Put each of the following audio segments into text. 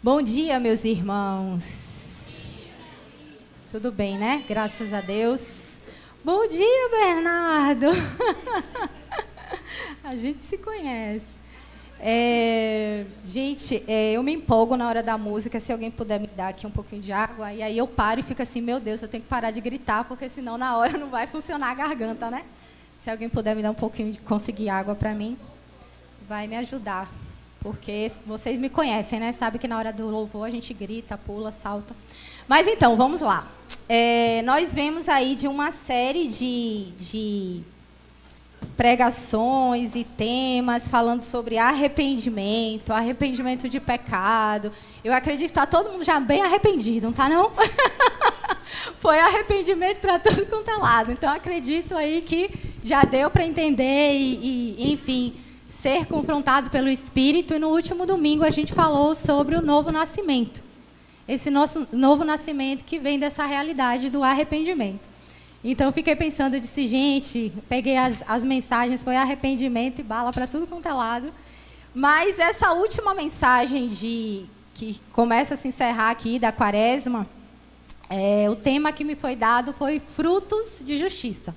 Bom dia, meus irmãos. Tudo bem, né? Graças a Deus. Bom dia, Bernardo. A gente se conhece. Gente, eu me empolgo na hora da música. Se alguém puder me dar aqui um pouquinho de água, e aí eu paro e fico assim, meu Deus, eu tenho que parar de gritar, porque senão na hora não vai funcionar a garganta, né? Se alguém puder me dar um pouquinho de conseguir água para mim, vai me ajudar. Porque vocês me conhecem, né? Sabe que na hora do louvor a gente grita, pula, salta. Mas então, vamos lá. Nós vemos aí de uma série de pregações e temas falando sobre arrependimento, arrependimento de pecado. Eu acredito que está todo mundo já bem arrependido, não está não? Foi arrependimento para tudo quanto é lado. Então, acredito aí que já deu para entender e enfim, ser confrontado pelo Espírito. E no último domingo a gente falou sobre o novo nascimento. Esse nosso novo nascimento que vem dessa realidade do arrependimento. Então eu fiquei pensando, eu disse, gente, peguei as mensagens, foi arrependimento e bala para tudo quanto é lado. Mas essa última mensagem que começa a se encerrar aqui, da Quaresma, o tema que me foi dado foi frutos de justiça.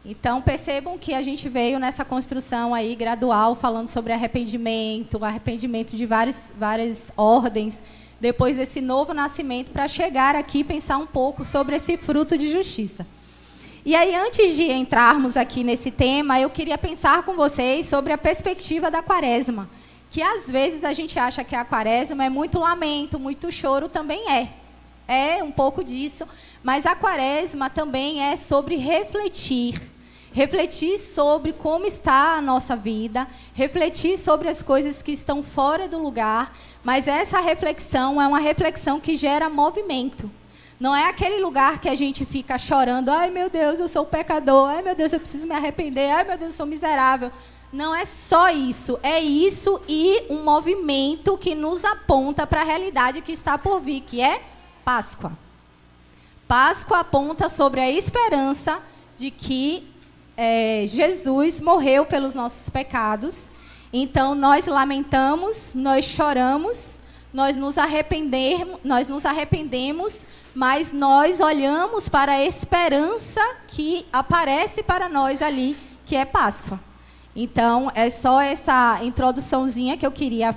Então, percebam que a gente veio nessa construção aí gradual, falando sobre arrependimento de várias ordens, depois desse novo nascimento, para chegar aqui e pensar um pouco sobre esse fruto de justiça. E aí, antes de entrarmos aqui nesse tema, eu queria pensar com vocês sobre a perspectiva da Quaresma, que às vezes a gente acha que a Quaresma é muito lamento, muito choro, também é um pouco disso, mas a Quaresma também é sobre refletir sobre como está a nossa vida, refletir sobre as coisas que estão fora do lugar, mas essa reflexão é uma reflexão que gera movimento. Não é aquele lugar que a gente fica chorando, ai meu Deus, eu sou pecador, ai meu Deus, eu preciso me arrepender, ai meu Deus, eu sou miserável. Não é só isso, é isso e um movimento que nos aponta para a realidade que está por vir, que é Páscoa. Páscoa aponta sobre a esperança de que Jesus morreu pelos nossos pecados. Então, nós lamentamos, nós choramos, nós nos arrependemos, mas nós olhamos para a esperança que aparece para nós ali, que é Páscoa. Então, é só essa introduçãozinha que eu queria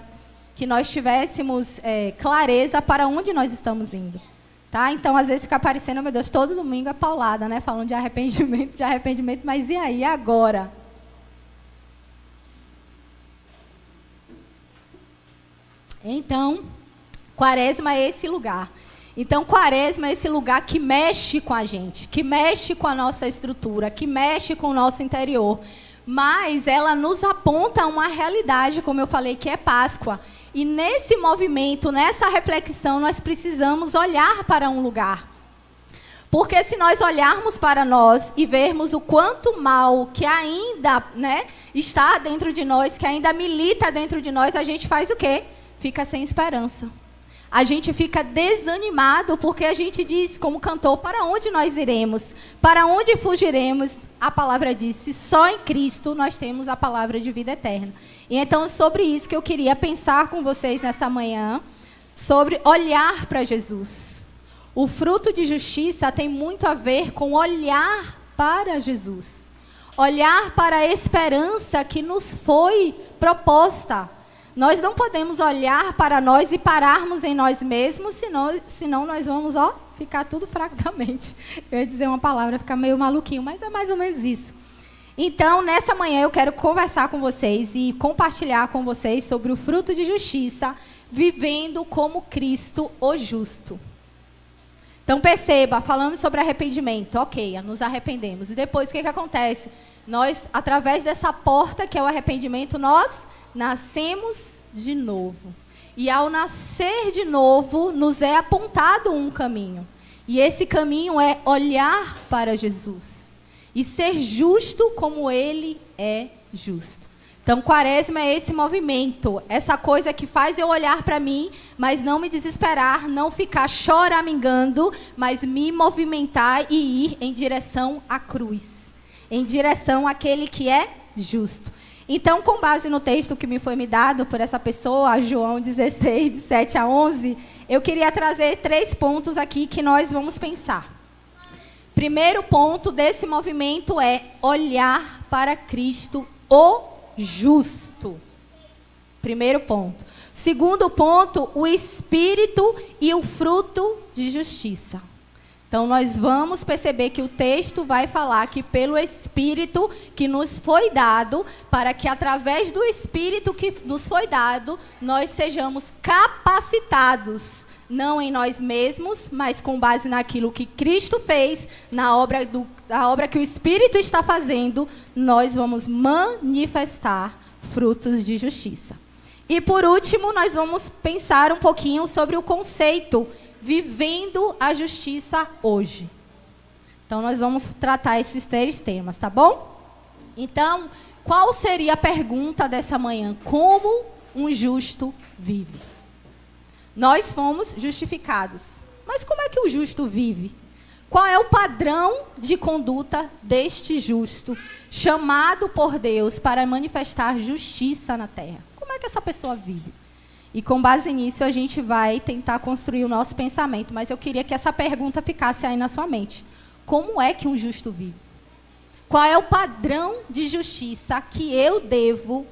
que nós tivéssemos clareza para onde nós estamos indo. Tá? Então, às vezes fica parecendo, meu Deus, todo domingo é paulada, né? Falando de arrependimento, mas e aí, agora? Então, Quaresma é esse lugar. Então, Quaresma é esse lugar que mexe com a gente, que mexe com a nossa estrutura, que mexe com o nosso interior. Mas ela nos aponta uma realidade, como eu falei, que é Páscoa. E nesse movimento, nessa reflexão, nós precisamos olhar para um lugar. Porque se nós olharmos para nós e vermos o quanto mal que ainda está dentro de nós, que ainda milita dentro de nós, a gente faz o quê? Fica sem esperança. A gente fica desanimado porque a gente diz, como cantor, para onde nós iremos? Para onde fugiremos? A palavra diz, só em Cristo nós temos a palavra de vida eterna. E então, sobre isso que eu queria pensar com vocês nessa manhã, sobre olhar para Jesus. O fruto de justiça tem muito a ver com olhar para Jesus. Olhar para a esperança que nos foi proposta. Nós não podemos olhar para nós e pararmos em nós mesmos, senão nós vamos ficar tudo fracamente. Eu ia dizer uma palavra, ficar meio maluquinho, mas é mais ou menos isso. Então, nessa manhã eu quero conversar com vocês e compartilhar com vocês sobre o fruto de justiça, vivendo como Cristo o justo. Então, perceba, falamos sobre arrependimento, ok, nos arrependemos. E depois, o que acontece? Nós, através dessa porta que é o arrependimento, nós nascemos de novo. E ao nascer de novo, nos é apontado um caminho. E esse caminho é olhar para Jesus. E ser justo como Ele é justo. Então, Quaresma é esse movimento, essa coisa que faz eu olhar para mim, mas não me desesperar, não ficar choramingando, mas me movimentar e ir em direção à cruz. Em direção àquele que é justo. Então, com base no texto que me foi dado por essa pessoa, João 16, de 7 a 11, eu queria trazer 3 pontos aqui que nós vamos pensar. Primeiro ponto desse movimento é olhar para Cristo, o justo. Primeiro ponto. Segundo ponto, o espírito e o fruto de justiça. Então, nós vamos perceber que o texto vai falar que pelo Espírito que nos foi dado, para que através do Espírito que nos foi dado, nós sejamos capacitados, não em nós mesmos, mas com base naquilo que Cristo fez, na obra que o Espírito está fazendo, nós vamos manifestar frutos de justiça. E por último, nós vamos pensar um pouquinho sobre o conceito vivendo a justiça hoje. Então, nós vamos tratar esses 3 temas, tá bom? Então, qual seria a pergunta dessa manhã? Como um justo vive? Nós fomos justificados. Mas como é que o justo vive? Qual é o padrão de conduta deste justo, chamado por Deus para manifestar justiça na terra? Como é que essa pessoa vive? E com base nisso, a gente vai tentar construir o nosso pensamento. Mas eu queria que essa pergunta ficasse aí na sua mente. Como é que um justo vive? Qual é o padrão de justiça que eu devo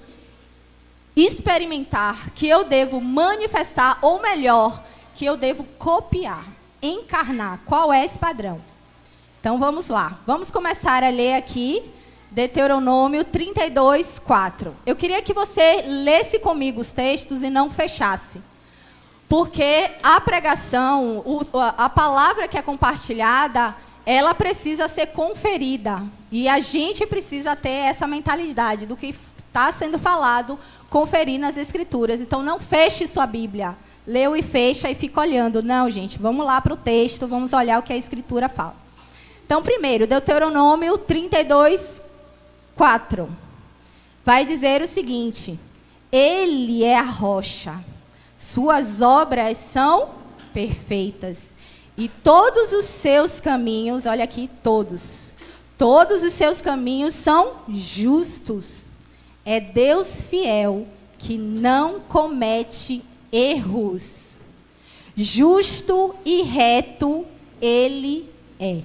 experimentar, que eu devo manifestar, ou melhor, que eu devo copiar, encarnar? Qual é esse padrão? Então, vamos lá. Vamos começar a ler aqui Deuteronômio 32, 4. Eu queria que você lesse comigo os textos e não fechasse. Porque a pregação, a palavra que é compartilhada, ela precisa ser conferida. E a gente precisa ter essa mentalidade do que está sendo falado, conferir nas Escrituras. Então, não feche sua Bíblia. Leu e fecha e fica olhando. Não, gente, vamos lá para o texto, vamos olhar o que a Escritura fala. Então, primeiro, Deuteronômio 32, 4. Vai dizer o seguinte: Ele é a rocha, suas obras são perfeitas, e todos os seus caminhos, olha aqui, todos os seus caminhos são justos. É Deus fiel, que não comete erros. Justo e reto Ele é.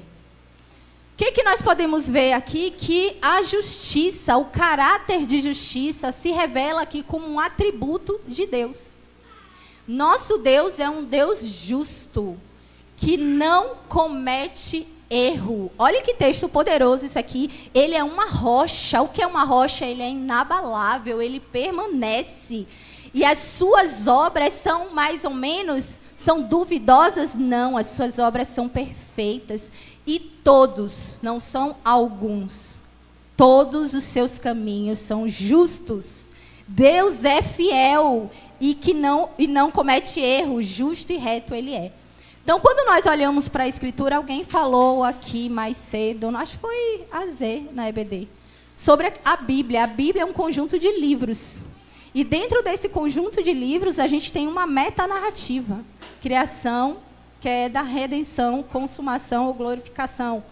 O que nós podemos ver aqui? Que a justiça, o caráter de justiça, se revela aqui como um atributo de Deus. Nosso Deus é um Deus justo, que não comete erro. Olha que texto poderoso isso aqui. Ele é uma rocha. O que é uma rocha? Ele é inabalável, ele permanece. E as suas obras são mais ou menos, são duvidosas? Não, as suas obras são perfeitas. E todos, não são alguns, todos os seus caminhos são justos. Deus é fiel e não comete erro, justo e reto Ele é. Então, quando nós olhamos para a Escritura, alguém falou aqui mais cedo, acho que foi a Zé na EBD, sobre a Bíblia. A Bíblia é um conjunto de livros. E dentro desse conjunto de livros, a gente tem uma metanarrativa. Criação, queda, redenção, consumação ou glorificação.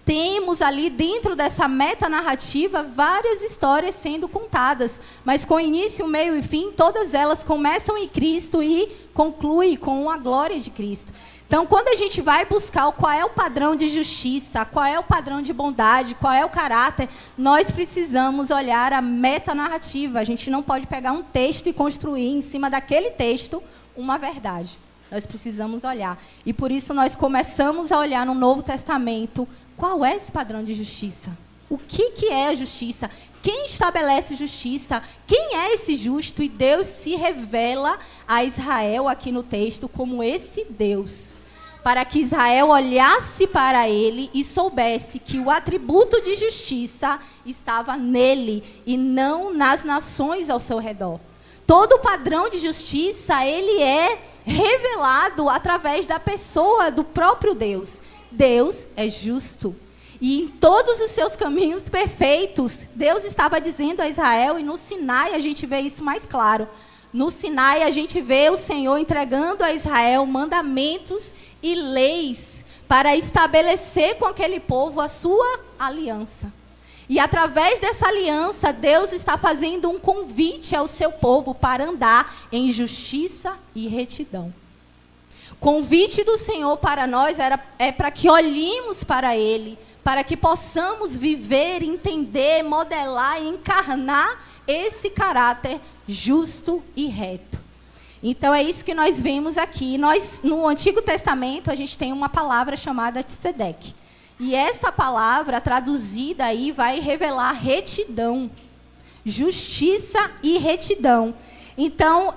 Temos ali dentro dessa metanarrativa várias histórias sendo contadas, mas com início, meio e fim, todas elas começam em Cristo e concluem com a glória de Cristo. Então, quando a gente vai buscar qual é o padrão de justiça, qual é o padrão de bondade, qual é o caráter, nós precisamos olhar a metanarrativa. A gente não pode pegar um texto e construir em cima daquele texto uma verdade. Nós precisamos olhar. E por isso nós começamos a olhar no Novo Testamento qual é esse padrão de justiça. O que é a justiça? Quem estabelece justiça? Quem é esse justo? E Deus se revela a Israel aqui no texto como esse Deus. Para que Israel olhasse para ele e soubesse que o atributo de justiça estava nele e não nas nações ao seu redor. Todo o padrão de justiça, ele é revelado através da pessoa do próprio Deus. Deus é justo. E em todos os seus caminhos perfeitos, Deus estava dizendo a Israel, e no Sinai a gente vê isso mais claro. No Sinai a gente vê o Senhor entregando a Israel mandamentos e leis para estabelecer com aquele povo a sua aliança. E através dessa aliança, Deus está fazendo um convite ao seu povo para andar em justiça e retidão. Convite do Senhor para nós é para que olhemos para Ele, para que possamos viver, entender, modelar e encarnar esse caráter justo e reto. Então é isso que nós vemos aqui. No Antigo Testamento, a gente tem uma palavra chamada Tzedeque. E essa palavra, traduzida aí, vai revelar retidão, justiça e retidão. Então,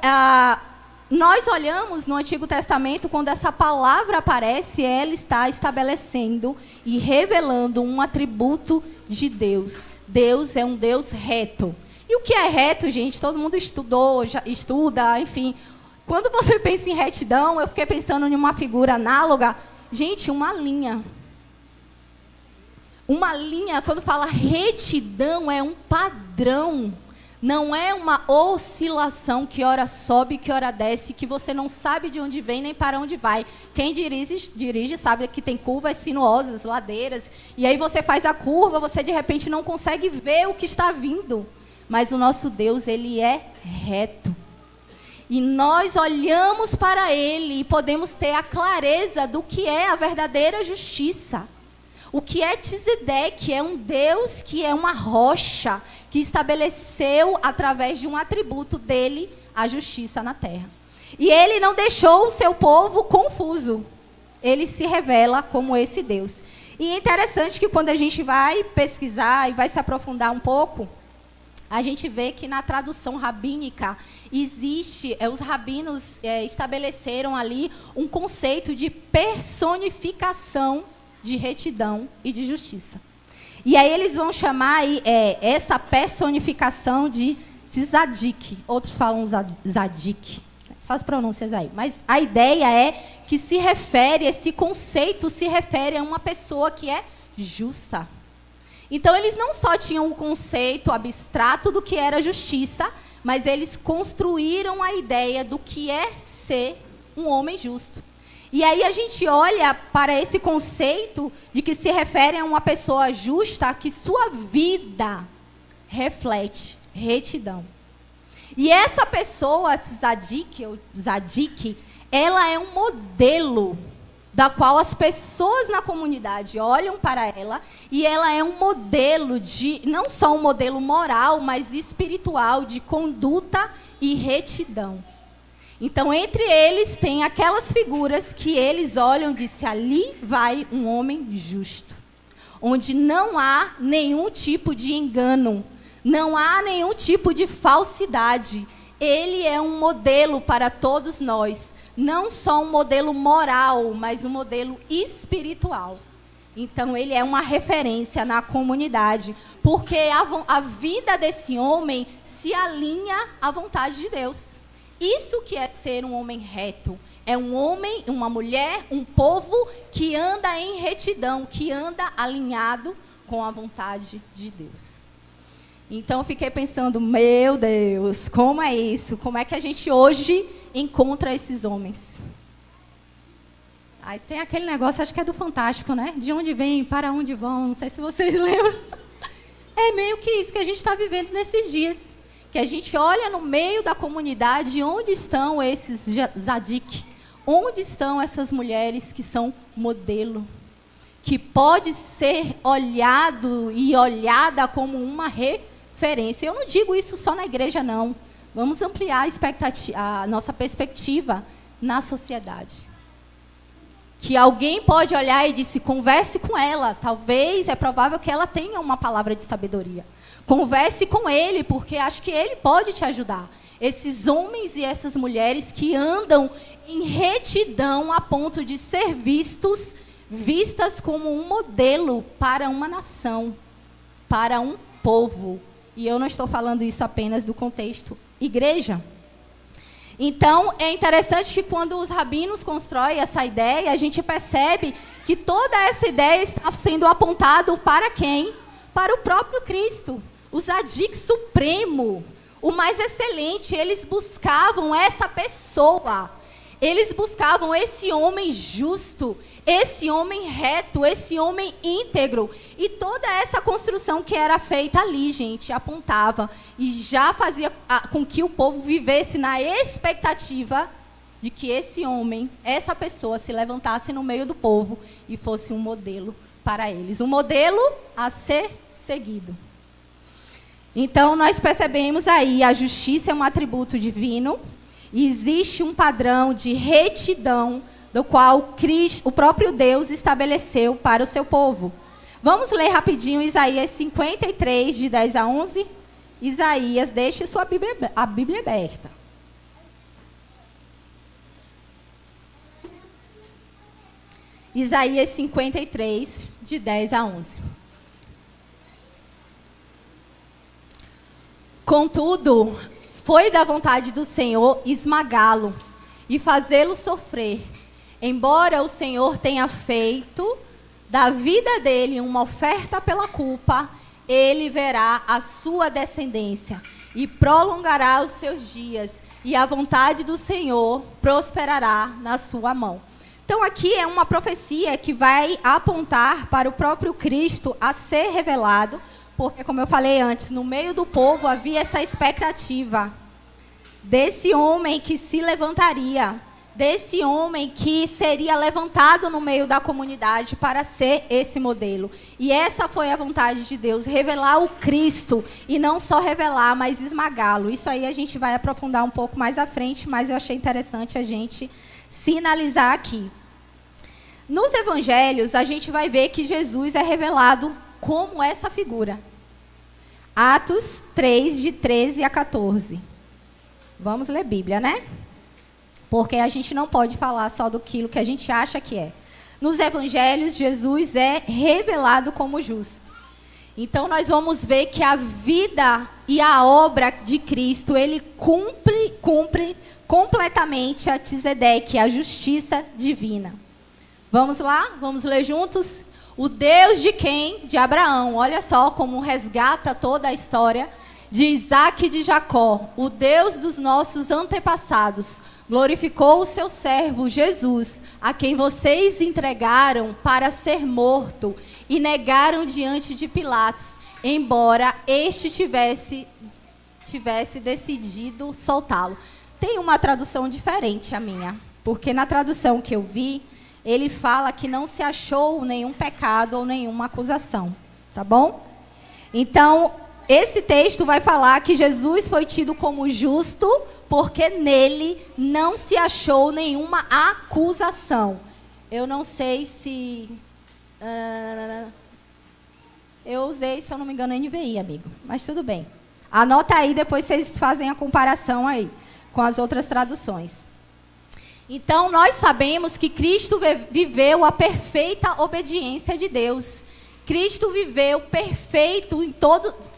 nós olhamos no Antigo Testamento, quando essa palavra aparece, ela está estabelecendo e revelando um atributo de Deus. Deus é um Deus reto. E o que é reto, gente? Todo mundo estuda, enfim. Quando você pensa em retidão, eu fiquei pensando em uma figura análoga. Gente, uma linha. Uma linha, quando fala retidão, é um padrão. Não é uma oscilação que ora sobe, que ora desce, que você não sabe de onde vem nem para onde vai. Quem dirige sabe que tem curvas sinuosas, ladeiras. E aí você faz a curva, você de repente não consegue ver o que está vindo. Mas o nosso Deus, Ele é reto. E nós olhamos para Ele e podemos ter a clareza do que é a verdadeira justiça. O que é Tzedeque? É um Deus que é uma rocha, que estabeleceu, através de um atributo dele, a justiça na terra. E ele não deixou o seu povo confuso. Ele se revela como esse Deus. E é interessante que quando a gente vai pesquisar e vai se aprofundar um pouco, a gente vê que na tradução rabínica existe, os rabinos estabeleceram ali um conceito de personificação de retidão e de justiça. E aí eles vão chamar essa personificação de Tzadik. Outros falam Zadik. Só as pronúncias aí. Mas a ideia é que esse conceito se refere a uma pessoa que é justa. Então eles não só tinham um conceito abstrato do que era justiça, mas eles construíram a ideia do que é ser um homem justo. E aí a gente olha para esse conceito de que se refere a uma pessoa justa, que sua vida reflete retidão. E essa pessoa, Tzadik, ela é um modelo da qual as pessoas na comunidade olham para ela, e ela é um modelo não só um modelo moral, mas espiritual, de conduta e retidão. Então, entre eles, tem aquelas figuras que eles olham e dizem, ali vai um homem justo, onde não há nenhum tipo de engano, não há nenhum tipo de falsidade. Ele é um modelo para todos nós, não só um modelo moral, mas um modelo espiritual. Então, ele é uma referência na comunidade, porque a vida desse homem se alinha à vontade de Deus. Isso que é ser um homem reto. É um homem, uma mulher, um povo que anda em retidão, que anda alinhado com a vontade de Deus. Então, eu fiquei pensando, meu Deus, como é isso? Como é que a gente hoje encontra esses homens? Aí tem aquele negócio, acho que é do Fantástico, né? De onde vem, para onde vão, não sei se vocês lembram. É meio que isso que a gente está vivendo nesses dias. Que a gente olha no meio da comunidade, onde estão esses Zadik? Onde estão essas mulheres que são modelo? Que pode ser olhado e olhada como uma referência. Eu não digo isso só na igreja, não. Vamos ampliar a nossa perspectiva na sociedade. Que alguém pode olhar e dizer, converse com ela. Talvez, é provável que ela tenha uma palavra de sabedoria. Converse com ele, porque acho que ele pode te ajudar. Esses homens e essas mulheres que andam em retidão a ponto de ser vistas como um modelo para uma nação, para um povo. E eu não estou falando isso apenas do contexto igreja. Então, é interessante que quando os rabinos constroem essa ideia, a gente percebe que toda essa ideia está sendo apontada para quem? Para o próprio Cristo. O Zadik supremo, o mais excelente, eles buscavam essa pessoa. Eles buscavam esse homem justo, esse homem reto, esse homem íntegro. E toda essa construção que era feita ali, gente, apontava e já fazia com que o povo vivesse na expectativa de que esse homem, essa pessoa, se levantasse no meio do povo e fosse um modelo para eles. Um modelo a ser seguido. Então, nós percebemos aí, a justiça é um atributo divino. E existe um padrão de retidão do qual Cristo, o próprio Deus estabeleceu para o seu povo. Vamos ler rapidinho Isaías 53, de 10 a 11. Isaías, deixe a Bíblia aberta. Isaías 53, de 10 a 11. Contudo, foi da vontade do Senhor esmagá-lo e fazê-lo sofrer. Embora o Senhor tenha feito da vida dele uma oferta pela culpa, ele verá a sua descendência e prolongará os seus dias, e a vontade do Senhor prosperará na sua mão. Então aqui é uma profecia que vai apontar para o próprio Cristo a ser revelado, porque, como eu falei antes, no meio do povo havia essa expectativa desse homem que se levantaria, desse homem que seria levantado no meio da comunidade para ser esse modelo. E essa foi a vontade de Deus, revelar o Cristo, e não só revelar, mas esmagá-lo. Isso aí a gente vai aprofundar um pouco mais à frente, mas eu achei interessante a gente sinalizar aqui. Nos evangelhos, a gente vai ver que Jesus é revelado como essa figura. Atos 3, de 13 a 14. Vamos ler Bíblia, né? Porque a gente não pode falar só do que a gente acha que é. Nos evangelhos, Jesus é revelado como justo. Então, nós vamos ver que a vida e a obra de Cristo, ele cumpre completamente a Tzedeque, a justiça divina. Vamos lá? Vamos ler juntos? O Deus de quem? De Abraão. Olha só como resgata toda a história de Isaac e de Jacó. O Deus dos nossos antepassados glorificou o seu servo Jesus, a quem vocês entregaram para ser morto e negaram diante de Pilatos, embora este tivesse decidido soltá-lo. Tem uma tradução diferente a minha, porque na tradução que eu vi, ele fala que não se achou nenhum pecado ou nenhuma acusação, tá bom? Então, esse texto vai falar que Jesus foi tido como justo porque nele não se achou nenhuma acusação. Eu não sei se... eu usei, se eu não me engano, NVI, amigo, mas tudo bem. Anota aí, depois vocês fazem a comparação aí com as outras traduções. Então, nós sabemos que Cristo viveu a perfeita obediência de Deus. Cristo viveu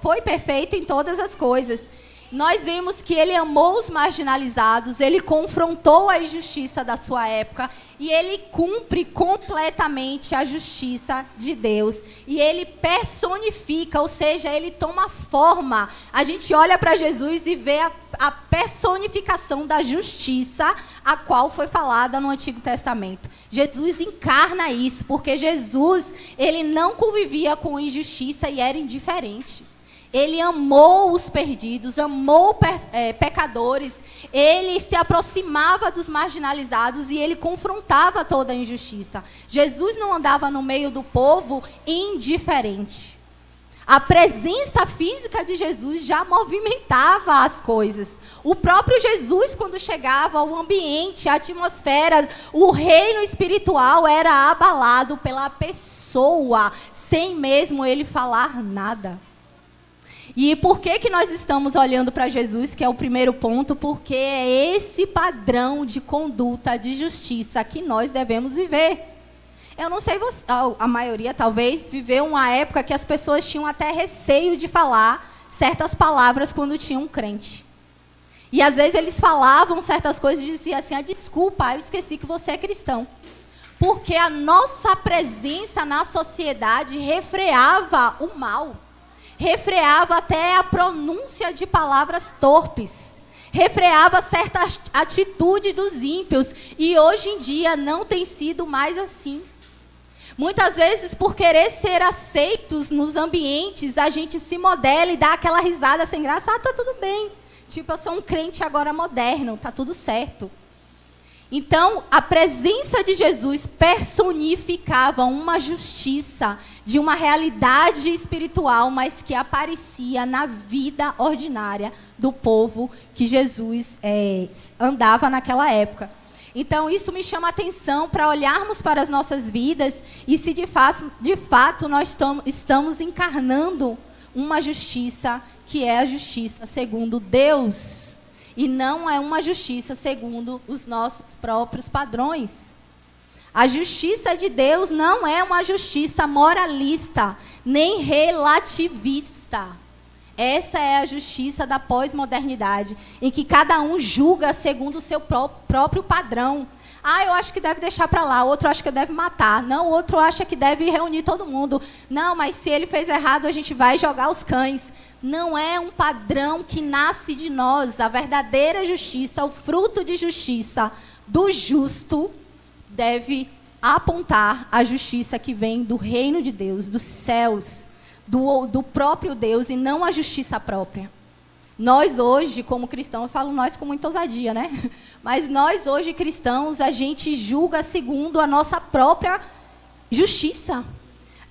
foi perfeito em todas as coisas. Nós vimos que ele amou os marginalizados, ele confrontou a injustiça da sua época e ele cumpre completamente a justiça de Deus. E ele personifica, ou seja, ele toma forma. A gente olha para Jesus e vê a personificação da justiça a qual foi falada no Antigo Testamento. Jesus encarna isso, porque Jesus, ele não convivia com injustiça e era indiferente. Ele amou os perdidos, amou pecadores, ele se aproximava dos marginalizados e ele confrontava toda a injustiça. Jesus não andava no meio do povo indiferente. A presença física de Jesus já movimentava as coisas. O próprio Jesus, quando chegava, o ambiente, a atmosfera, o reino espiritual era abalado pela pessoa, sem mesmo ele falar nada. E por que nós estamos olhando para Jesus, que é o primeiro ponto? Porque é esse padrão de conduta, de justiça que nós devemos viver. Eu não sei, a maioria talvez viveu uma época que as pessoas tinham até receio de falar certas palavras quando tinham um crente. E às vezes eles falavam certas coisas e diziam assim, desculpa, eu esqueci que você é cristão. Porque a nossa presença na sociedade refreava o mal. Refreava até a pronúncia de palavras torpes. refreava certa atitude dos ímpios, e hoje em dia não tem sido mais assim. Muitas vezes, por querer ser aceitos nos ambientes, a gente se modela e dá aquela risada sem graça. Ah, tá tudo bem. Tipo, eu sou um crente agora moderno, tá tudo certo. Então, a presença de Jesus personificava uma justiça de uma realidade espiritual, mas que aparecia na vida ordinária do povo que Jesus andava naquela época. Então, isso me chama a atenção para olharmos para as nossas vidas e se de fato nós estamos encarnando uma justiça que é a justiça segundo Deus. E não é uma justiça segundo os nossos próprios padrões. A justiça de Deus não é uma justiça moralista, nem relativista. Essa é a justiça da pós-modernidade, em que cada um julga segundo o seu próprio padrão. Ah, eu acho que deve deixar para lá, outro acha que deve matar. Não, outro acha que deve reunir todo mundo. Não, mas se ele fez errado, a gente vai jogar os cães. Não é um padrão que nasce de nós. A verdadeira justiça, o fruto de justiça do justo, deve apontar a justiça que vem do reino de Deus, dos céus, do próprio Deus, e não a justiça própria. Nós hoje, como cristãos, eu falo nós com muita ousadia, né? Mas nós hoje, cristãos, a gente julga segundo a nossa própria justiça.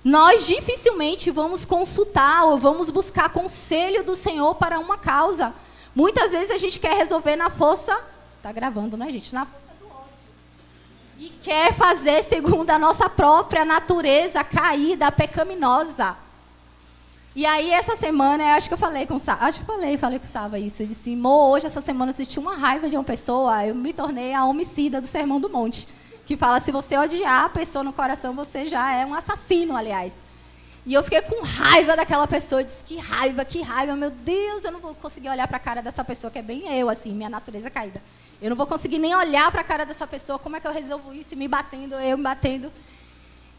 Nós dificilmente vamos consultar ou vamos buscar conselho do Senhor para uma causa. Muitas vezes a gente quer resolver na força... Está gravando, né, gente? Na força do ódio. E quer fazer segundo a nossa própria natureza caída, pecaminosa. E aí, essa semana, acho que eu falei com o Sava, falei com o Sava isso. Eu disse, hoje, essa semana, eu senti uma raiva de uma pessoa, eu me tornei a homicida do Sermão do Monte. Que fala, se você odiar a pessoa no coração, você já é um assassino, aliás. E eu fiquei com raiva daquela pessoa, eu disse, que raiva, meu Deus, eu não vou conseguir olhar para a cara dessa pessoa, que é bem eu, assim, minha natureza caída. Eu não vou conseguir nem olhar para a cara dessa pessoa, como é que eu resolvo isso, eu me batendo.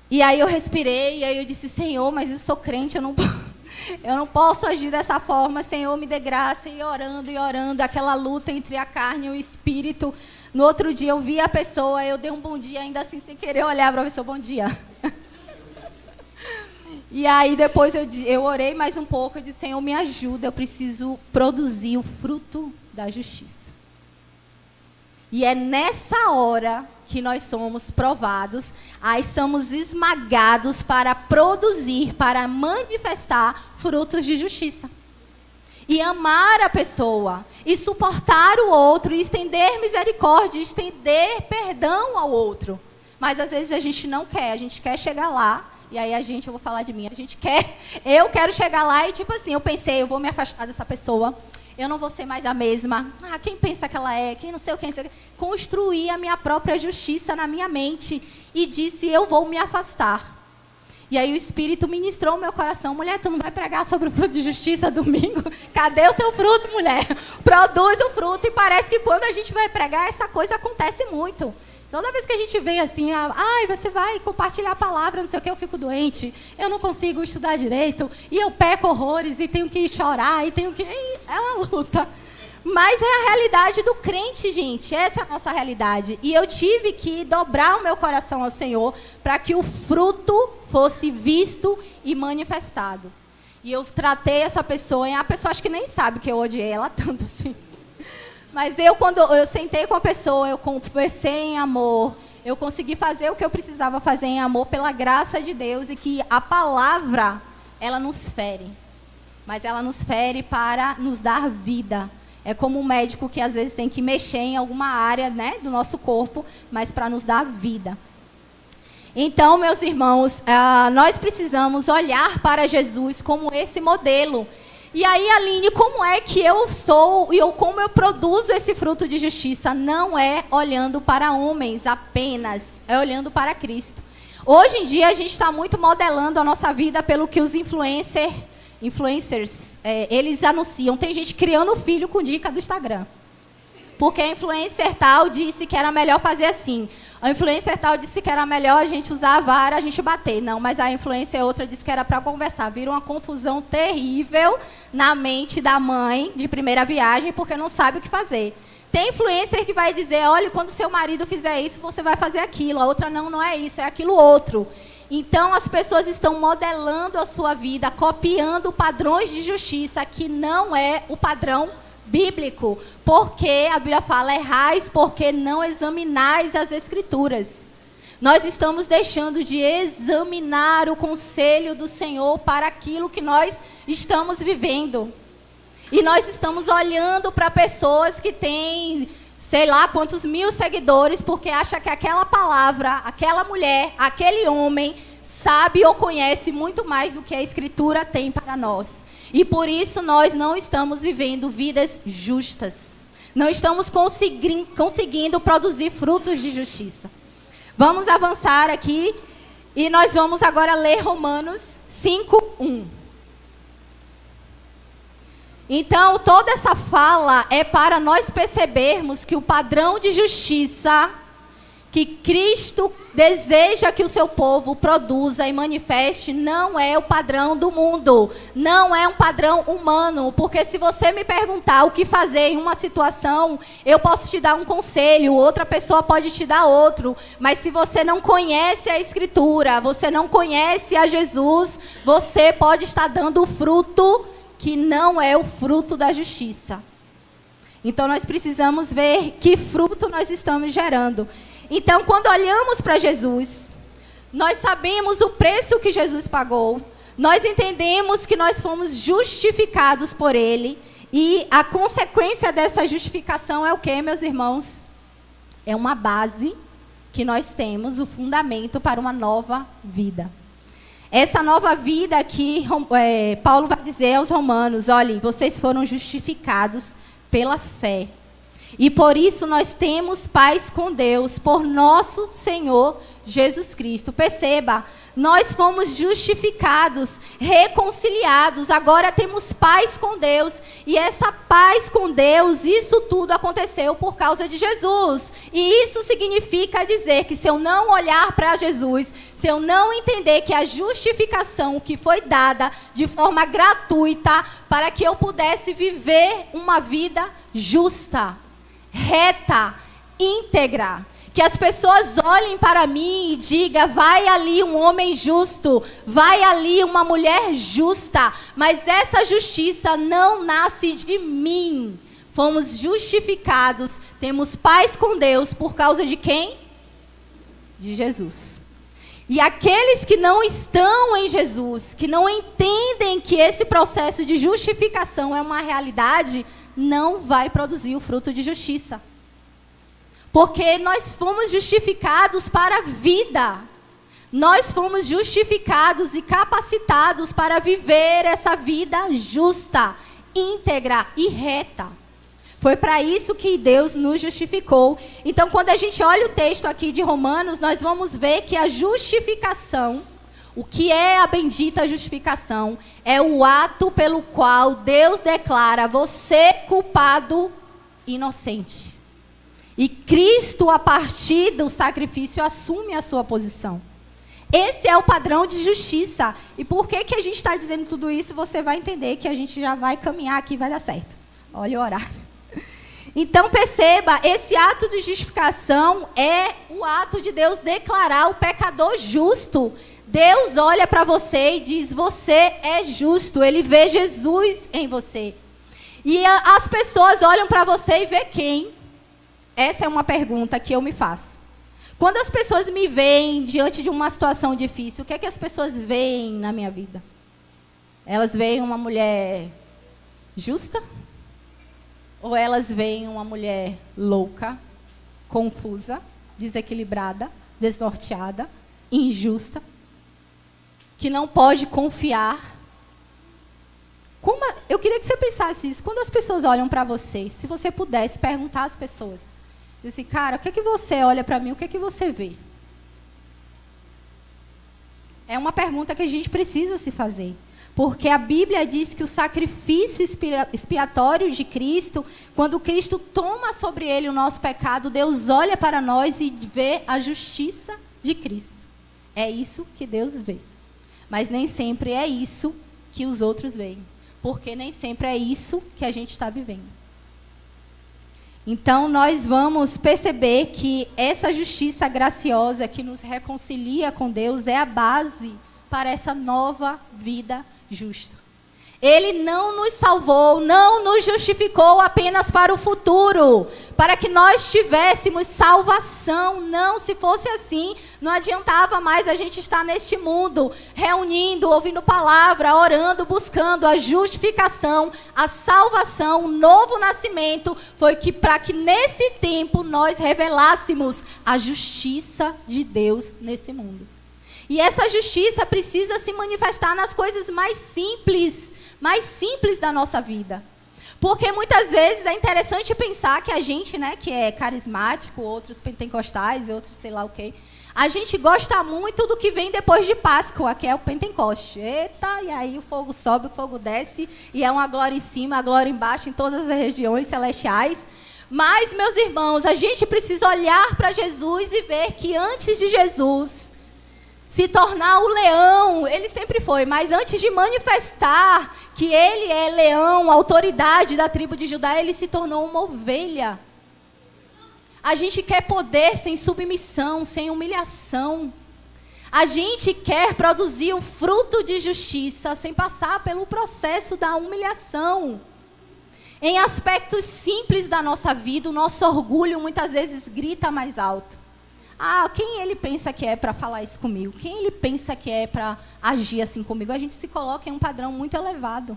E aí eu respirei, e aí eu disse, Senhor, mas eu sou crente, eu não posso agir dessa forma, Senhor, me dê graça, e orando, aquela luta entre a carne e o espírito. No outro dia eu vi a pessoa, eu dei um bom dia, ainda assim, sem querer olhar para a pessoa, bom dia. E aí depois eu orei mais um pouco, eu disse, Senhor, me ajuda, eu preciso produzir o fruto da justiça. E é nessa hora que nós somos provados, aí somos esmagados para produzir, para manifestar frutos de justiça. E amar a pessoa, e suportar o outro, e estender misericórdia, e estender perdão ao outro. Mas às vezes a gente não quer, a gente quer chegar lá, e aí eu vou falar de mim, eu quero chegar lá e tipo assim, eu pensei, eu vou me afastar dessa pessoa, eu não vou ser mais a mesma. Ah, quem pensa que ela é? Quem não sei o que, não sei o que. Construí a minha própria justiça na minha mente e disse, eu vou me afastar. E aí o Espírito ministrou o meu coração. Mulher, tu não vai pregar sobre o fruto de justiça domingo? Cadê o teu fruto, mulher? Produz o fruto. E parece que quando a gente vai pregar, essa coisa acontece muito. Toda vez que a gente vem assim, você vai compartilhar a palavra, não sei o que, eu fico doente, eu não consigo estudar direito, e eu peco horrores, e tenho que chorar, e é uma luta. Mas é a realidade do crente, gente, essa é a nossa realidade. E eu tive que dobrar o meu coração ao Senhor para que o fruto fosse visto e manifestado. E eu tratei essa pessoa, e a pessoa acho que nem sabe que eu odiei ela tanto assim. Mas quando eu sentei com a pessoa, eu conversei em amor, eu consegui fazer o que eu precisava fazer em amor pela graça de Deus, e que a palavra, ela nos fere. Mas ela nos fere para nos dar vida. É como um médico que às vezes tem que mexer em alguma área, né, do nosso corpo, mas para nos dar vida. Então, meus irmãos, nós precisamos olhar para Jesus como esse modelo. E aí, Aline, como é que eu sou e como eu produzo esse fruto de justiça? Não é olhando para homens apenas, é olhando para Cristo. Hoje em dia, a gente está muito modelando a nossa vida pelo que os influencers, eles anunciam. Tem gente criando filho com dica do Instagram. Porque a influencer tal disse que era melhor fazer assim. A influencer tal disse que era melhor a gente usar a vara, a gente bater. Não, mas a influencer outra disse que era para conversar. Vira uma confusão terrível na mente da mãe de primeira viagem, porque não sabe o que fazer. Tem influencer que vai dizer, olha, quando seu marido fizer isso, você vai fazer aquilo. A outra, não, não é isso, é aquilo outro. Então, as pessoas estão modelando a sua vida, copiando padrões de justiça, que não é o padrão bíblico. Porque a Bíblia fala, errais porque não examinais as Escrituras. Nós estamos deixando de examinar o conselho do Senhor para aquilo que nós estamos vivendo. E nós estamos olhando para pessoas que têm, sei lá, quantos mil seguidores, porque acha que aquela palavra, aquela mulher, aquele homem, sabe ou conhece muito mais do que a Escritura tem para nós. E por isso nós não estamos vivendo vidas justas. Não estamos conseguindo produzir frutos de justiça. Vamos avançar aqui e nós vamos agora ler Romanos 5:1. Então, toda essa fala é para nós percebermos que o padrão de justiça que Cristo deseja que o seu povo produza e manifeste não é o padrão do mundo, não é um padrão humano, porque se você me perguntar o que fazer em uma situação, eu posso te dar um conselho, outra pessoa pode te dar outro, mas se você não conhece a Escritura, você não conhece a Jesus, você pode estar dando o fruto que não é o fruto da justiça. Então, nós precisamos ver que fruto nós estamos gerando. Então, quando olhamos para Jesus, nós sabemos o preço que Jesus pagou, nós entendemos que nós fomos justificados por Ele, e a consequência dessa justificação é o quê, meus irmãos? É uma base que nós temos, o fundamento para uma nova vida. Essa nova vida que Paulo vai dizer aos romanos, olhem, vocês foram justificados pela fé. E por isso nós temos paz com Deus, por nosso Senhor Jesus Cristo. Perceba, nós fomos justificados, reconciliados, agora temos paz com Deus. E essa paz com Deus, isso tudo aconteceu por causa de Jesus. E isso significa dizer que se eu não olhar para Jesus, se eu não entender que a justificação que foi dada de forma gratuita para que eu pudesse viver uma vida justa, reta, íntegra, que as pessoas olhem para mim e digam, vai ali um homem justo, vai ali uma mulher justa, mas essa justiça não nasce de mim. Fomos justificados, temos paz com Deus por causa de quem? De Jesus. E aqueles que não estão em Jesus, que não entendem que esse processo de justificação é uma realidade, não vai produzir o fruto de justiça. Porque nós fomos justificados para a vida. Nós fomos justificados e capacitados para viver essa vida justa, íntegra e reta. Foi para isso que Deus nos justificou. Então, quando a gente olha o texto aqui de Romanos, nós vamos ver que a justificação, o que é a bendita justificação, é o ato pelo qual Deus declara você culpado, inocente. E Cristo, a partir do sacrifício, assume a sua posição. Esse é o padrão de justiça. E por que a gente está dizendo tudo isso? Você vai entender que a gente já vai caminhar aqui e vai dar certo. Olha o horário. Então, perceba, esse ato de justificação é o ato de Deus declarar o pecador justo. Deus olha para você e diz, você é justo. Ele vê Jesus em você. E as pessoas olham para você e vê quem? Essa é uma pergunta que eu me faço. Quando as pessoas me veem diante de uma situação difícil, o que é que as pessoas veem na minha vida? Elas veem uma mulher justa? Ou elas veem uma mulher louca, confusa, desequilibrada, desnorteada, injusta, que não pode confiar? Eu queria que você pensasse isso. Quando as pessoas olham para você, se você pudesse perguntar às pessoas, diz assim, cara, o que é que você olha para mim, o que é que você vê? É uma pergunta que a gente precisa se fazer. Porque a Bíblia diz que o sacrifício expiatório de Cristo, quando Cristo toma sobre ele o nosso pecado, Deus olha para nós e vê a justiça de Cristo. É isso que Deus vê. Mas nem sempre é isso que os outros veem. Porque nem sempre é isso que a gente está vivendo. Então, nós vamos perceber que essa justiça graciosa que nos reconcilia com Deus é a base para essa nova vida justa. Ele não nos salvou, não nos justificou apenas para o futuro, para que nós tivéssemos salvação. Não, se fosse assim, não adiantava mais a gente estar neste mundo, reunindo, ouvindo palavra, orando, buscando a justificação, a salvação, o novo nascimento. Foi que para que nesse tempo nós revelássemos a justiça de Deus nesse mundo. E essa justiça precisa se manifestar nas coisas mais simples da nossa vida. Porque muitas vezes é interessante pensar que a gente, né, que é carismático, outros pentecostais, outros sei lá o quê, a gente gosta muito do que vem depois de Páscoa, que é o Pentecoste. Eita, e aí o fogo sobe, o fogo desce, e é uma glória em cima, a glória embaixo, em todas as regiões celestiais. Mas, meus irmãos, a gente precisa olhar para Jesus e ver que antes de Jesus se tornar o leão, ele sempre foi, mas antes de manifestar que ele é leão, autoridade da tribo de Judá, ele se tornou uma ovelha. A gente quer poder sem submissão, sem humilhação. A gente quer produzir o fruto de justiça sem passar pelo processo da humilhação. Em aspectos simples da nossa vida, o nosso orgulho muitas vezes grita mais alto. Ah, quem ele pensa que é para falar isso comigo? Quem ele pensa que é para agir assim comigo? A gente se coloca em um padrão muito elevado.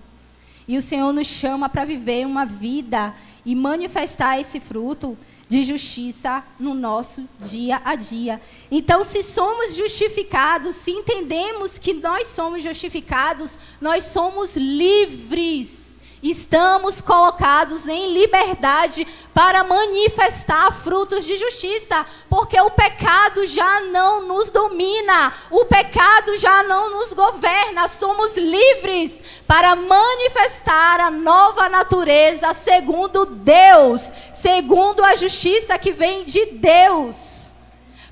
E o Senhor nos chama para viver uma vida e manifestar esse fruto de justiça no nosso dia a dia. Então, se somos justificados, se entendemos que nós somos justificados, nós somos livres. Estamos colocados em liberdade para manifestar frutos de justiça, porque o pecado já não nos domina, o pecado já não nos governa, somos livres para manifestar a nova natureza segundo Deus, segundo a justiça que vem de Deus.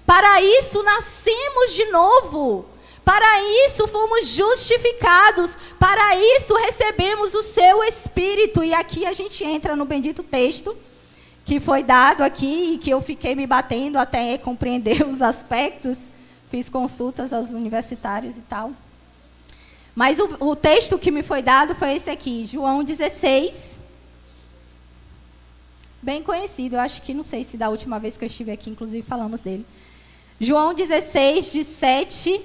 Para isso nascemos de novo. Para isso fomos justificados, para isso recebemos o seu Espírito. E aqui a gente entra no bendito texto que foi dado aqui e que eu fiquei me batendo até compreender os aspectos. Fiz consultas aos universitários e tal. Mas o texto que me foi dado foi esse aqui, João 16. Bem conhecido, eu acho que não sei se da última vez que eu estive aqui, inclusive falamos dele. João 16, de 7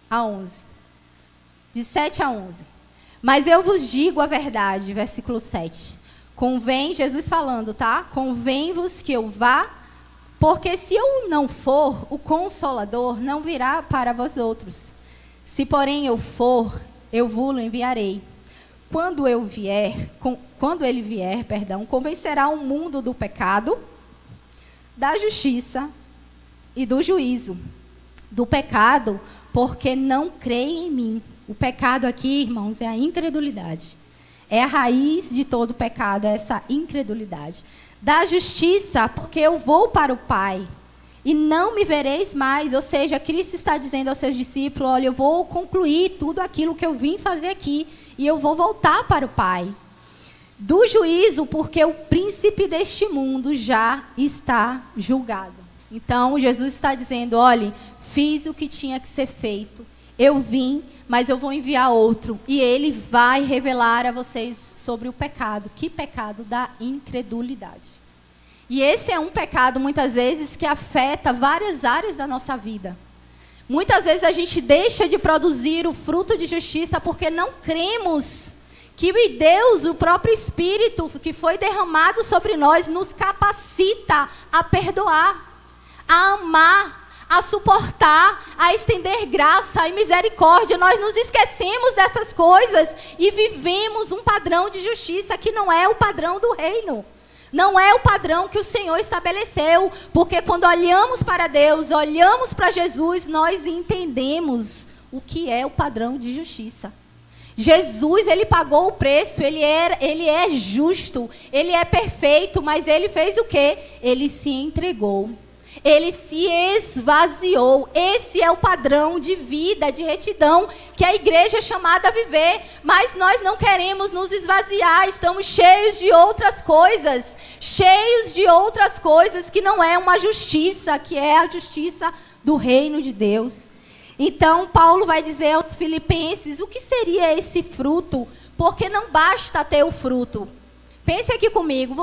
a 11. De 7 a 11. Mas eu vos digo a verdade, versículo 7. Convém, Jesus falando, tá? Convém-vos que eu vá, porque se eu não for, o Consolador não virá para vós outros. Se, porém, eu for, eu vos enviarei. Quando ele vier, convencerá o mundo do pecado, da justiça e do juízo. Do pecado, porque não creem em mim. O pecado aqui, irmãos, é a incredulidade. É a raiz de todo pecado, essa incredulidade. Da justiça, porque eu vou para o Pai e não me vereis mais. Ou seja, Cristo está dizendo aos seus discípulos, olha, eu vou concluir tudo aquilo que eu vim fazer aqui e eu vou voltar para o Pai. Do juízo, porque o príncipe deste mundo já está julgado. Então, Jesus está dizendo, olha, fiz o que tinha que ser feito. Eu vim, mas eu vou enviar outro. E ele vai revelar a vocês sobre o pecado. Que pecado? Da incredulidade. E esse é um pecado, muitas vezes, que afeta várias áreas da nossa vida. Muitas vezes a gente deixa de produzir o fruto de justiça porque não cremos que Deus, o próprio Espírito que foi derramado sobre nós, nos capacita a perdoar, a amar, a suportar, a estender graça e misericórdia. Nós nos esquecemos dessas coisas e vivemos um padrão de justiça que não é o padrão do reino. Não é o padrão que o Senhor estabeleceu. Porque quando olhamos para Deus, olhamos para Jesus, nós entendemos o que é o padrão de justiça. Jesus, ele pagou o preço, ele é justo, ele é perfeito, mas ele fez o quê? Ele se entregou. Ele se esvaziou. Esse é o padrão de vida, de retidão que a igreja é chamada a viver. Mas nós não queremos nos esvaziar. Estamos cheios de outras coisas. Cheios de outras coisas que não é uma justiça, que é a justiça do reino de Deus. Então, Paulo vai dizer aos Filipenses o que seria esse fruto, porque não basta ter o fruto. Pense aqui comigo,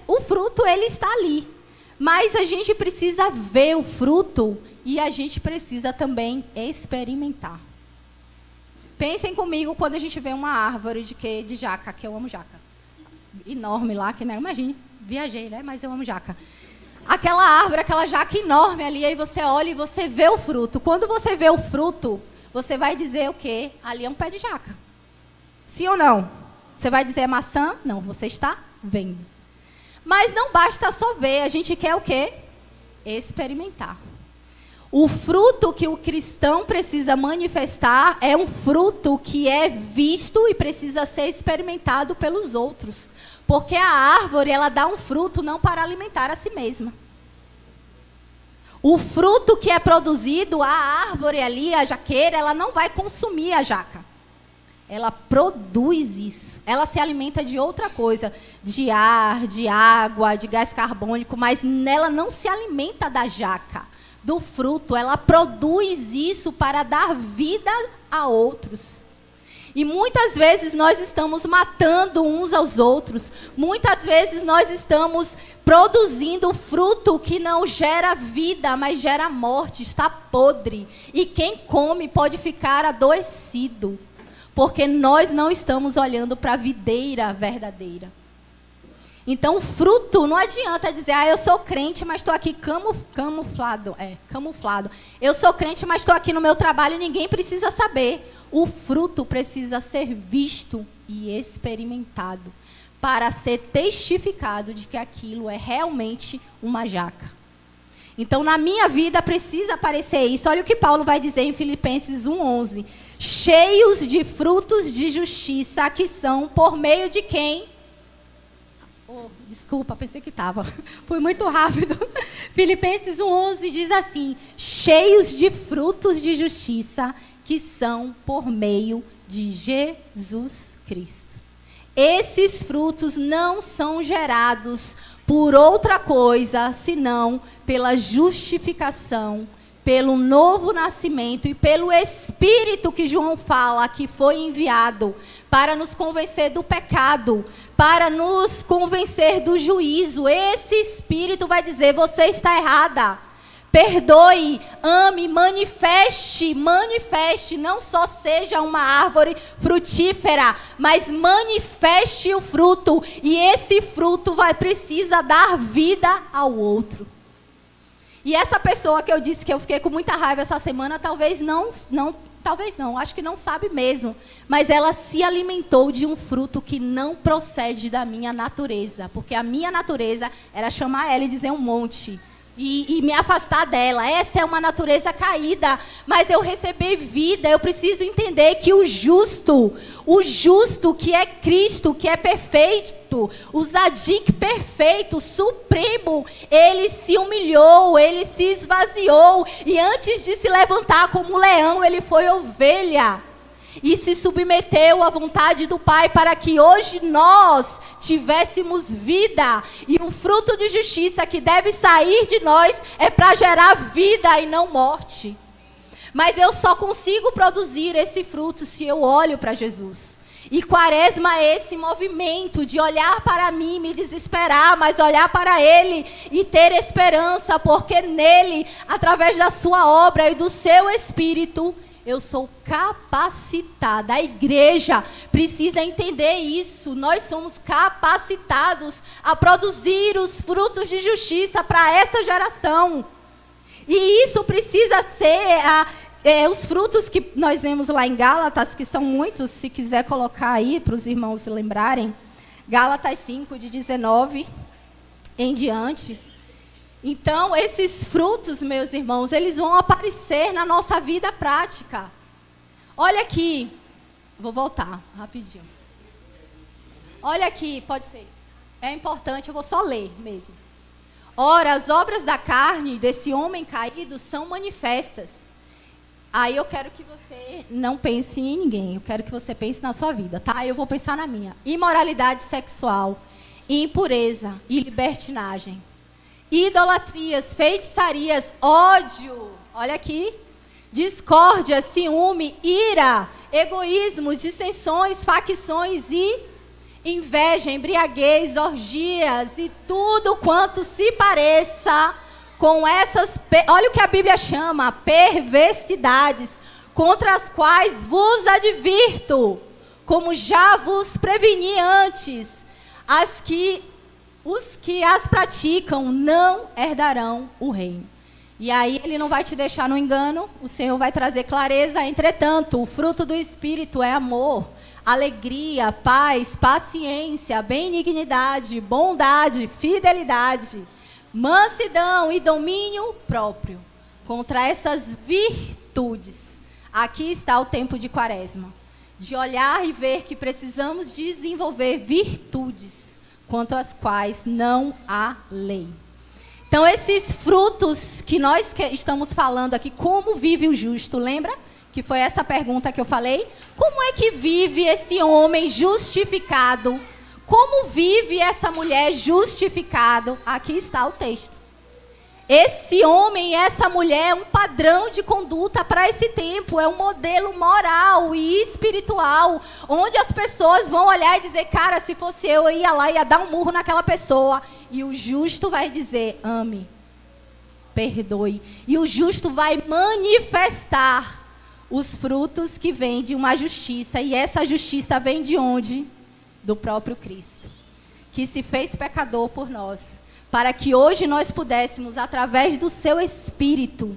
o fruto ele está ali. Mas a gente precisa ver o fruto e a gente precisa também experimentar. Pensem comigo quando a gente vê uma árvore de jaca, que eu amo jaca. Enorme lá, que né, imagine, viajei, né? Mas eu amo jaca. Aquela árvore, aquela jaca enorme ali, aí você olha e você vê o fruto. Quando você vê o fruto, você vai dizer o quê? Ali é um pé de jaca. Sim ou não? Você vai dizer maçã? Não, você está vendo. Mas não basta só ver, a gente quer o quê? Experimentar. O fruto que o cristão precisa manifestar é um fruto que é visto e precisa ser experimentado pelos outros. Porque a árvore, ela dá um fruto não para alimentar a si mesma. O fruto que é produzido, a árvore ali, a jaqueira, ela não vai consumir a jaca. Ela produz isso. Ela se alimenta de outra coisa, de ar, de água, de gás carbônico, mas ela não se alimenta da jaca, do fruto. Ela produz isso para dar vida a outros. E muitas vezes nós estamos matando uns aos outros. Muitas vezes nós estamos produzindo fruto que não gera vida, mas gera morte, está podre. E quem come pode ficar adoecido. Porque nós não estamos olhando para a videira verdadeira. Então, o fruto, não adianta dizer, eu sou crente, mas estou aqui camuflado. Eu sou crente, mas estou aqui no meu trabalho e ninguém precisa saber. O fruto precisa ser visto e experimentado para ser testificado de que aquilo é realmente uma jaca. Então, na minha vida precisa aparecer isso. Olha o que Paulo vai dizer em Filipenses 1:11. Cheios de frutos de justiça, que são por meio de quem? Desculpa, pensei que estava. Foi muito rápido. Filipenses 1:11 diz assim: cheios de frutos de justiça, que são por meio de Jesus Cristo. Esses frutos não são gerados por outra coisa, senão pela justificação, pelo novo nascimento e pelo Espírito que João fala, que foi enviado para nos convencer do pecado, para nos convencer do juízo. Esse Espírito vai dizer, você está errada. Perdoe, ame, manifeste, não só seja uma árvore frutífera, mas manifeste o fruto, e esse fruto precisa dar vida ao outro. E essa pessoa que eu disse que eu fiquei com muita raiva essa semana, talvez não, acho que não sabe mesmo, mas ela se alimentou de um fruto que não procede da minha natureza, porque a minha natureza era chamar ela e dizer um monte. E me afastar dela. Essa é uma natureza caída, mas eu recebi vida. Eu preciso entender que o justo que é Cristo, que é perfeito, o Zadik perfeito, supremo, ele se humilhou, ele se esvaziou, e antes de se levantar como leão, ele foi ovelha e se submeteu à vontade do Pai para que hoje nós tivéssemos vida. E um fruto de justiça que deve sair de nós é para gerar vida e não morte. Mas eu só consigo produzir esse fruto se eu olho para Jesus. E Quaresma é esse movimento de olhar para mim, me desesperar, mas olhar para Ele e ter esperança, porque nele, através da sua obra e do seu Espírito, eu sou capacitada. A igreja precisa entender isso. Nós somos capacitados a produzir os frutos de justiça para essa geração. E isso precisa ser os frutos que nós vemos lá em Gálatas, que são muitos, se quiser colocar aí para os irmãos se lembrarem. Gálatas 5, de 19 em diante. Então, esses frutos, meus irmãos, eles vão aparecer na nossa vida prática. Olha aqui. Vou voltar rapidinho. Olha aqui, pode ser. É importante, eu vou só ler mesmo. Ora, as obras da carne desse homem caído são manifestas. Aí eu quero que você não pense em ninguém. Eu quero que você pense na sua vida, tá? Eu vou pensar na minha. Imoralidade sexual, impureza e libertinagem. Idolatrias, feitiçarias, ódio. Olha aqui. Discórdia, ciúme, ira, egoísmo, dissensões, facções e inveja, embriaguez, orgias e tudo quanto se pareça com essas, olha o que a Bíblia chama, perversidades, contra as quais vos advirto, como já vos preveni antes, os que as praticam não herdarão o reino. E aí ele não vai te deixar no engano, o Senhor vai trazer clareza. Entretanto, o fruto do Espírito é amor, alegria, paz, paciência, benignidade, bondade, fidelidade, mansidão e domínio próprio. Contra essas virtudes, aqui está o tempo de Quaresma, de olhar e ver que precisamos desenvolver virtudes, quanto às quais não há lei. Então, esses frutos que nós estamos falando aqui, como vive o justo, lembra? Que foi essa pergunta que eu falei. Como é que vive esse homem justificado? Como vive essa mulher justificado? Aqui está o texto. Esse homem e essa mulher é um padrão de conduta para esse tempo, é um modelo moral e espiritual, onde as pessoas vão olhar e dizer, cara, se fosse eu ia lá e ia dar um murro naquela pessoa. E o justo vai dizer, ame, perdoe. E o justo vai manifestar os frutos que vêm de uma justiça. E essa justiça vem de onde? Do próprio Cristo, que se fez pecador por nós, para que hoje nós pudéssemos, através do seu Espírito,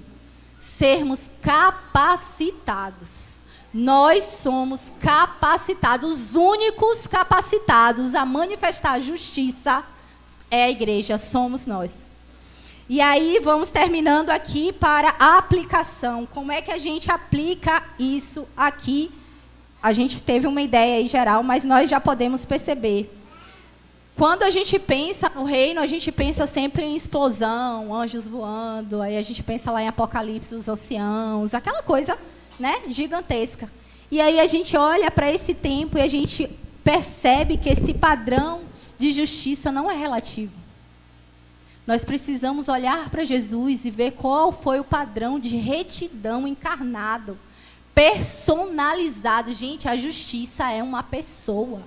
sermos capacitados. Nós somos capacitados, os únicos capacitados a manifestar a justiça é a igreja, somos nós. E aí vamos terminando aqui para a aplicação. Como é que a gente aplica isso aqui? A gente teve uma ideia aí geral, mas nós já podemos perceber. Quando a gente pensa no reino, a gente pensa sempre em explosão, anjos voando, aí a gente pensa lá em Apocalipse, os anciãos, aquela coisa, né, gigantesca. E aí a gente olha para esse tempo e a gente percebe que esse padrão de justiça não é relativo. Nós precisamos olhar para Jesus e ver qual foi o padrão de retidão encarnado, personalizado. Gente, a justiça é uma pessoa.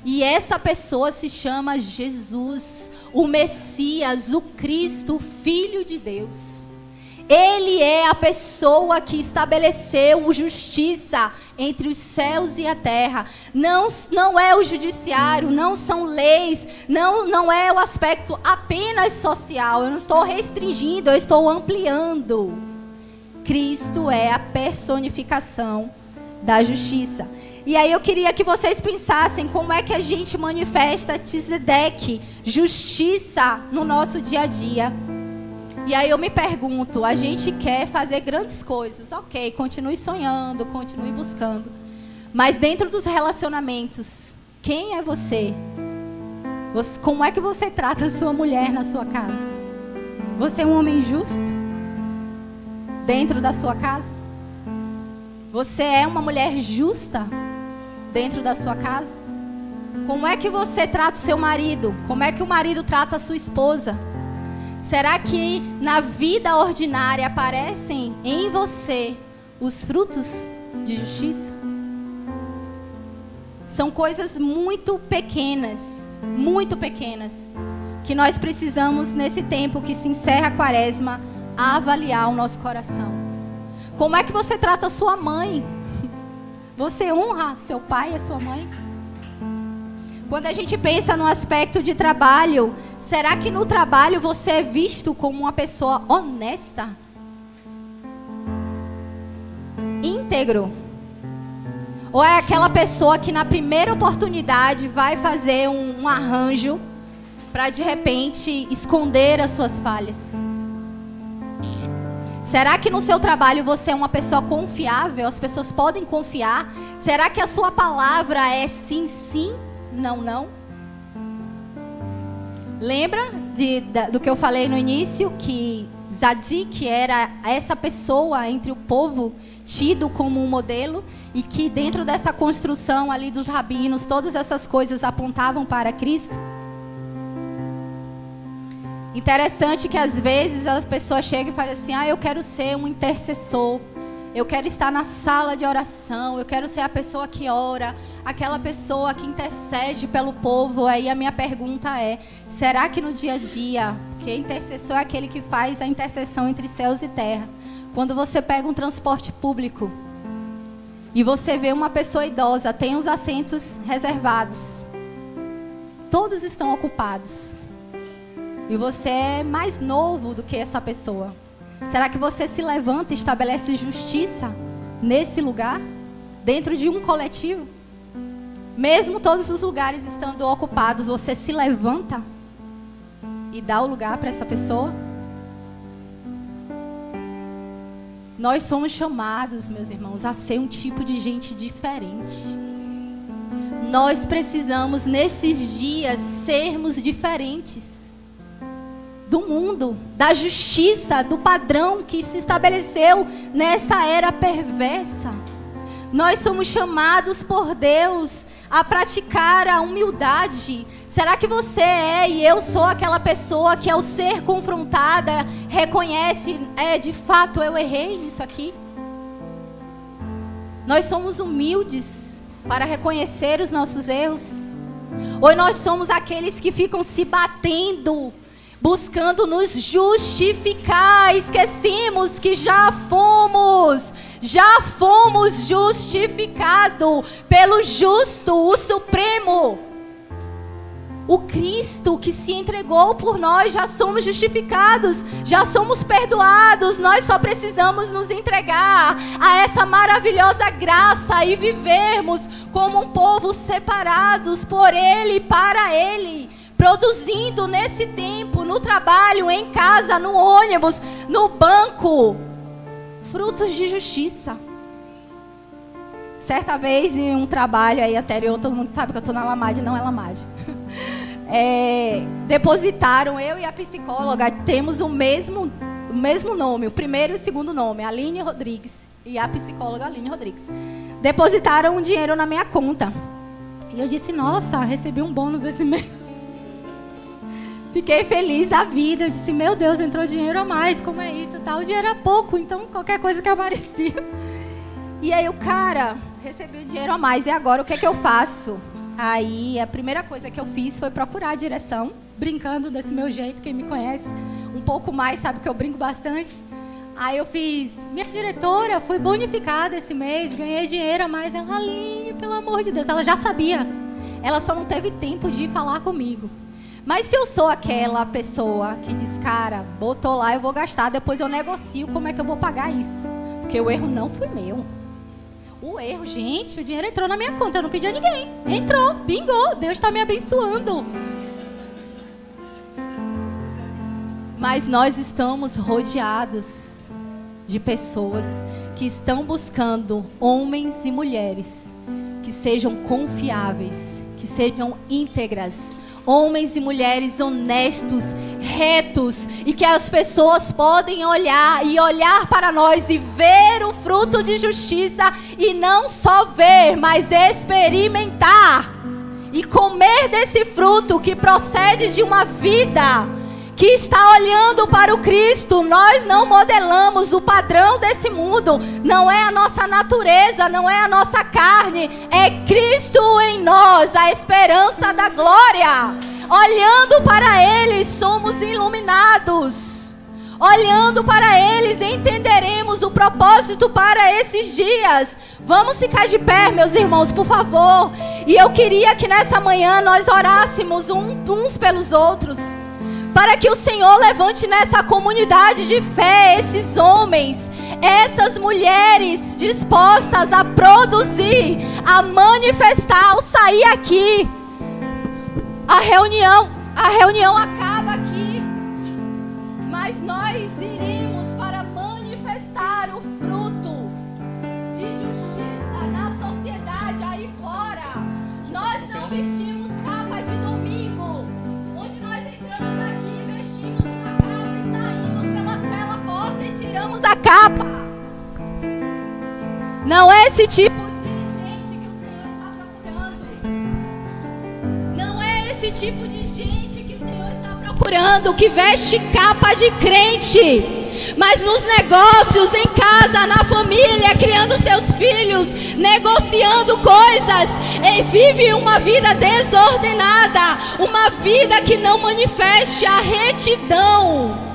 E essa pessoa se chama Jesus, o Messias, o Cristo, o Filho de Deus. Ele é a pessoa que estabeleceu justiça entre os céus e a terra. Não é o judiciário, não são leis, não é o aspecto apenas social. Eu não estou restringindo, eu estou ampliando. Cristo é a personificação da justiça. E aí eu queria que vocês pensassem como é que a gente manifesta Tzedek, justiça, no nosso dia a dia. E aí eu me pergunto, a gente quer fazer grandes coisas, ok, continue sonhando, continue buscando. Mas dentro dos relacionamentos, quem é você? Como é que você trata a sua mulher na sua casa? Você é um homem justo? Dentro da sua casa? Você é uma mulher justa dentro da sua casa? Como é que você trata o seu marido? Como é que o marido trata a sua esposa? Será que na vida ordinária aparecem em você os frutos de justiça? São coisas muito pequenas, que nós precisamos, nesse tempo que se encerra a Quaresma, avaliar o nosso coração. Como é que você trata a sua mãe? Você honra seu pai e a sua mãe? Quando a gente pensa no aspecto de trabalho, será que no trabalho você é visto como uma pessoa honesta? Íntegro? Ou é aquela pessoa que na primeira oportunidade vai fazer um arranjo para de repente esconder as suas falhas? Será que no seu trabalho você é uma pessoa confiável? As pessoas podem confiar? Será que a sua palavra é sim, sim, não, não? Lembra do que eu falei no início? Que Zadik era essa pessoa entre o povo tido como um modelo, e que dentro dessa construção ali dos rabinos, todas essas coisas apontavam para Cristo. Interessante que às vezes as pessoas chegam e falam assim: eu quero ser um intercessor, eu quero estar na sala de oração, eu quero ser a pessoa que ora, aquela pessoa que intercede pelo povo. Aí a minha pergunta é: será que no dia a dia, porque intercessor é aquele que faz a intercessão entre céus e terra, quando você pega um transporte público e você vê uma pessoa idosa, tem os assentos reservados, todos estão ocupados, e você é mais novo do que essa pessoa, será que você se levanta e estabelece justiça nesse lugar, dentro de um coletivo? Mesmo todos os lugares estando ocupados, você se levanta e dá o lugar para essa pessoa? Nós somos chamados, meus irmãos, a ser um tipo de gente diferente. Nós precisamos, nesses dias, sermos diferentes do mundo, da justiça, do padrão que se estabeleceu nessa era perversa. Nós somos chamados por Deus a praticar a humildade. Será que você e eu sou aquela pessoa que, ao ser confrontada, reconhece, de fato eu errei nisso aqui? Nós somos humildes para reconhecer os nossos erros? Ou nós somos aqueles que ficam se batendo, buscando nos justificar? Esquecemos que já fomos justificados pelo justo, o Supremo, o Cristo que se entregou por nós. Já somos justificados, já somos perdoados. Nós só precisamos nos entregar a essa maravilhosa graça e vivermos como um povo separados por Ele e para Ele, produzindo nesse tempo, no trabalho, em casa, no ônibus, no banco, frutos de justiça. Certa vez, em um trabalho aí anterior, todo mundo sabe que eu estou na Lamade, não é Lamade. Depositaram, eu e a psicóloga, temos o mesmo nome, o primeiro e o segundo nome, Aline Rodrigues, e a psicóloga Aline Rodrigues. Depositaram um dinheiro na minha conta. E eu disse: nossa, recebi um bônus esse mês. Fiquei feliz da vida. Eu disse: meu Deus, entrou dinheiro a mais, como é isso? O dinheiro é pouco, então qualquer coisa que aparecia. E aí o cara, recebi o dinheiro a mais, e agora o que é que eu faço? Aí a primeira coisa que eu fiz foi procurar a direção, brincando desse meu jeito. Quem me conhece um pouco mais sabe que eu brinco bastante. Aí eu fiz: minha diretora, fui bonificada esse mês, ganhei dinheiro a mais. Ela: Aline, pelo amor de Deus, ela já sabia. Ela só não teve tempo de falar comigo. Mas se eu sou aquela pessoa que diz: cara, botou lá, eu vou gastar, depois eu negocio como é que eu vou pagar isso. Porque o erro não foi meu. O erro, gente, o dinheiro entrou na minha conta, eu não pedi a ninguém. Entrou, pingou, Deus está me abençoando. Mas nós estamos rodeados de pessoas que estão buscando homens e mulheres que sejam confiáveis, que sejam íntegras, homens e mulheres honestos, retos, e que as pessoas podem olhar para nós e ver o fruto de justiça, e não só ver, mas experimentar e comer desse fruto que procede de uma vida que está olhando para o Cristo. Nós não modelamos o padrão desse mundo, não é a nossa natureza, não é a nossa carne, é Cristo em nós, a esperança da glória. Olhando para Ele, somos iluminados. Olhando para eles, entenderemos o propósito para esses dias. Vamos ficar de pé, meus irmãos, por favor. E eu queria que nessa manhã nós orássemos uns pelos outros, para que o Senhor levante nessa comunidade de fé esses homens, essas mulheres dispostas a produzir, a manifestar. Ao sair aqui, a reunião acaba aqui, mas nós iremos para manifestar esse tipo de gente que o Senhor está procurando. Não é esse tipo de gente que o Senhor está procurando, que veste capa de crente, mas nos negócios, em casa, na família, criando seus filhos, negociando coisas, e vive uma vida desordenada, uma vida que não manifeste a retidão,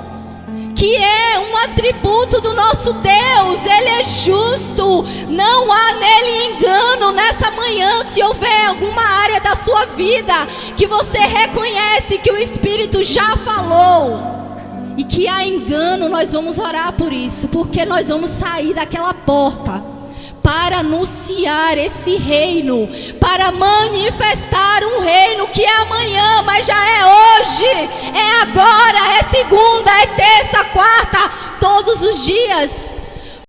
que é um atributo do nosso Deus. Ele é justo, não há nele engano. Nessa manhã, se houver alguma área da sua vida que você reconhece que o Espírito já falou e que há engano, nós vamos orar por isso, porque nós vamos sair daquela porta para anunciar esse reino, para manifestar um reino que é amanhã, mas já é hoje, é agora, é segunda, é terça, quarta, todos os dias.